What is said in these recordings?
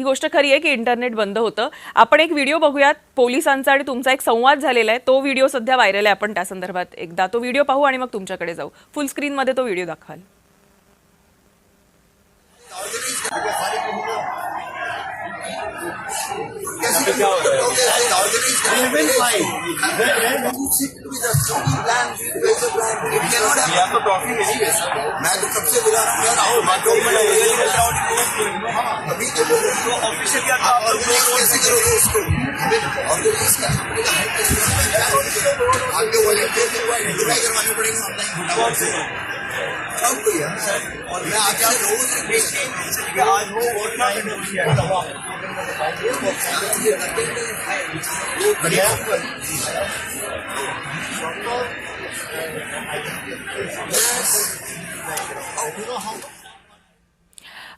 ही गोष्ट खरी आहे की इंटरनेट बंद होतं. आपण एक व्हिडिओ बघूयात पोलिसांचा आणि तुमचा एक संवाद झालेला आहे. तो व्हिडिओ सध्या व्हायरल आहे. आपण त्या संदर्भात एकदा तो व्हिडिओ पाहू आणि मग तुमच्याकडे जाऊ. फुल स्क्रीन मध्ये तो व्हिडिओ दाखवाल. कैसे क्या हो रहा है? तो ट्रॉफी मिली है सर। मैं तो कब से बुला रहा हूँ यार, आओ बात अभी तो ऑफिशियल क्या आप ऑर्गेनाइज कैसे करोगे उसको? ऑर्गेनाइज आपके वॉलंटियर नोटिफाई करवाने पड़ेंगे ऑनलाइन सबको यार सर। और मैं आपसे रोज आज वो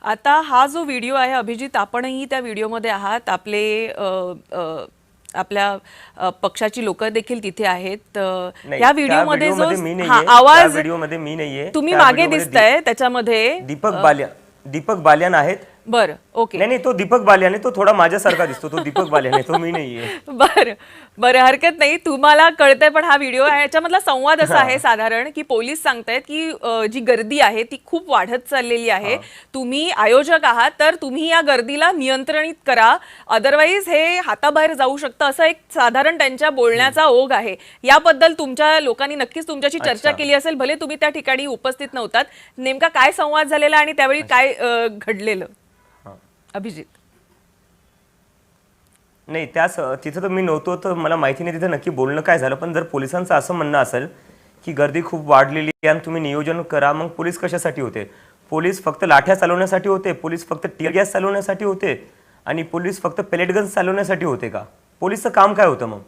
आता हा जो व्हिडिओ आहे अभिजित, आपणही त्या व्हिडिओमध्ये आहात. आपल्या पक्षाची लोक देखील तिथे आहेत. या व्हिडिओमध्ये जो आवाज व्हिडिओमध्ये मी नाहीये, तुम्ही मागे दिसताय त्याच्यामध्ये दीपक बालियान आहेत. बरं, ओके. नाही तो दीपक बालियान आहे. तो थोडा माझ्यासारखा दिसतो. तो दीपक बालियान आहे, तो मी नाहीये. बरं बरं, हरकत नाही. तुम्हाला कळतंय, पण हा व्हिडिओ आहे याच्यामधला संवाद असा आहे साधारण की पोलीस सांगतायत की जी गर्दी आहे ती खूप वाढत चाललेली आहे. तुम्ही आयोजक आहात तर तुम्ही या गर्दीला नियंत्रित करा, अदरवाईज हे हाताबाहेर जाऊ शकतं, असं एक साधारण त्यांच्या बोलण्याचा ओघ आहे. याबद्दल तुमच्या लोकांनी नक्कीच तुमच्याशी चर्चा केली असेल, भले तुम्ही त्या ठिकाणी उपस्थित नव्हतात. नेमका काय संवाद झालेला आणि त्यावेळी काय घडलेलं अभिजित? नाही, तिथं तर मी नव्हतो, तर मला माहिती नाही तिथं नक्की बोलणं काय झालं. पण जर पोलिसांचं असं म्हणणं असेल की गर्दी खूप वाढलेली आहे आणि तुम्ही नियोजन करा, मग पोलीस कशासाठी होते? पोलीस फक्त लाठ्या चालवण्यासाठी होते? पोलीस फक्त टीअर गॅस चालवण्यासाठी होते? आणि पोलीस फक्त पेलेट गन्स चालवण्यासाठी होते का? पोलीसचं काम काय होतं मग?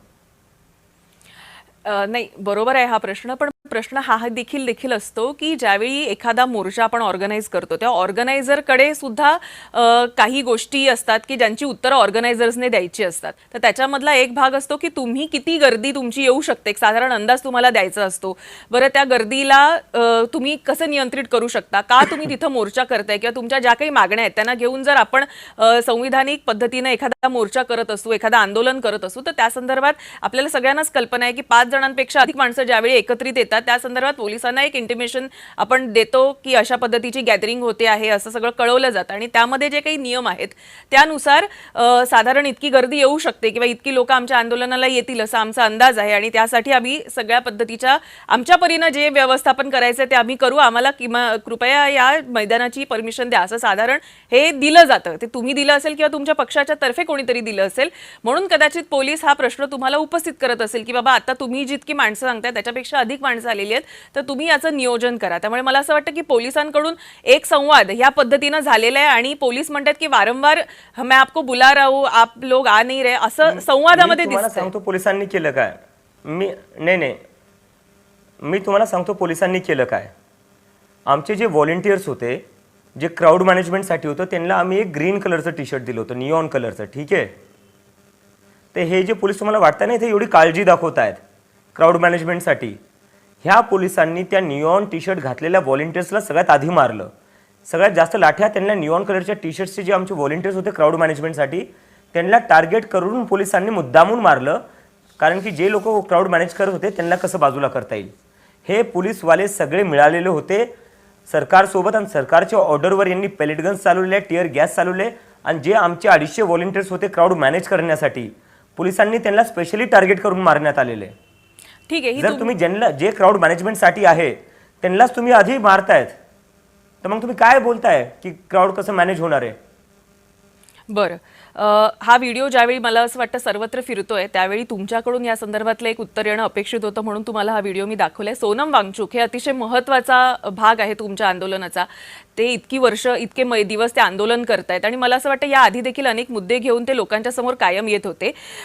नाही, बरोबर आहे हा प्रश्न. पण प्रश्न हा देखील असतो की ज्यावेळी एखादा मोर्चा आपण ऑर्गनाईज करतो त्या ऑर्गनायझरकडे सुद्धा काही गोष्टी असतात की ज्यांची उत्तरं ऑर्गनायझर्सने द्यायची असतात. तर त्याच्यामधला एक भाग असतो की तुम्ही किती गर्दी तुमची येऊ शकते, एक साधारण अंदाज तुम्हाला द्यायचा असतो. बरं, त्या गर्दीला तुम्ही कसं नियंत्रित करू शकता? का तुम्ही तिथं मोर्चा करताय किंवा तुमच्या ज्या काही मागण्या आहेत त्यांना घेऊन जर आपण संविधानिक पद्धतीने एखादा मोर्चा करत असू, एखादा आंदोलन करत असू, तर त्या संदर्भात आपल्याला सगळ्यांनाच कल्पना आहे की 5 जणांपेक्षा अधिक माणसं ज्यावेळी एकत्रित येतात त्या संदर्भात पोलिसांना एक इंटिमेशन आपण देतो की अशा पद्धतीची गॅदरिंग होते आहे, असं सगळं कळवलं जातं. आणि त्यामध्ये जे काही नियम आहेत त्यानुसार साधारण इतकी गर्दी येऊ शकते किंवा इतकी लोक आमच्या आंदोलनाला येतील असा आमचा अंदाज आहे. आणि त्यासाठी आम्ही सगळ्या पद्धतीच्या आमच्या परीनं जे व्यवस्थापन करायचं ते आम्ही करू. आम्हाला कृपया या मैदानाची परमिशन द्या, असं साधारण हे दिलं जातं. ते तुम्ही दिलं असेल किंवा तुमच्या पक्षाच्या तर्फे कोणीतरी दिलं असेल, म्हणून कदाचित पोलीस हा प्रश्न तुम्हाला उपस्थित करत असेल की बाबा आता तुम्ही जितकी माणसं सांगताय त्याच्यापेक्षा अधिक माणसं आलेली आहेत, तर तुम्ही याचं नियोजन करा. त्यामुळे मला असं वाटतं की पोलिसांकडून एक संवाद या पद्धतीनं झालेला आहे आणि पोलीस म्हणतात की वारंवार मैं आपको बुला रहा हूं, आप लोग आ नहीं रहे, असं संवादामध्ये दिसतंय. सांगतो पोलिसांनी केलं काय? मी तुम्हाला सांगतो पोलिसांनी केलं काय. आमचे जे व्हॉलंटियर्स होते, जे क्राऊड मॅनेजमेंटसाठी होतं, त्यांना आम्ही एक ग्रीन कलरचं टी शर्ट दिलं होतं, निऑन कलरचं. ठीक आहे, ते हे जे पोलीस तुम्हाला वाटतं ना, ते एवढी काळजी दाखवत आहेत क्राऊड मॅनेजमेंटसाठी. ह्या पोलिसांनी त्या निऑन टी शर्ट घातलेल्या व्हॉलंटियर्सला सगळ्यात आधी मारलं. सगळ्यात जास्त लाठ्या त्यांना निऑन कलरच्या टी शर्टचे जे आमचे व्हॉलंटियर्स होते क्राऊड मॅनेजमेंटसाठी, त्यांना टार्गेट करून पोलिसांनी मुद्दामून मारलं. कारण की जे लोक क्राऊड मॅनेज करत होते त्यांना कसं बाजूला करता येईल. हे पोलीसवाले सगळे मिळालेले होते सरकारसोबत आणि सरकारच्या ऑर्डरवर यांनी पेलेट गन्स चालवले, टीअर गॅस चालवले. आणि जे आमचे 250 व्हॉलंटियर्स होते क्राऊड मॅनेज करण्यासाठी, पोलिसांनी त्यांना स्पेशली टार्गेट करून मारण्यात आलेले. ठीक आहे, जर तुम्ही जे क्राऊड मॅनेजमेंटसाठी आहे त्यांनाच तुम्ही आधी मारतायत, तर मग तुम्ही काय बोलताय की क्राऊड कसं मॅनेज होणार आहे? बरं, हा व्हिडिओ ज्यावेळी मला असं वाटतं सर्वत्र फिरतोय त्यावेळी तुमच्याकडून या संदर्भातलं एक उत्तर येणं अपेक्षित होतं, म्हणून तुम्हाला हा व्हिडिओ मी दाखवलाय. सोनम वांगचुक हे अतिशय महत्त्वाचा भाग आहे तुमच्या आंदोलनाचा. ते इतकी वर्ष इतके दिवस ते आंदोलन करतायत आणि मला असं वाटतं या आधी देखील अनेक मुद्दे घेऊन ते लोकांच्या समोर कायम येत होते.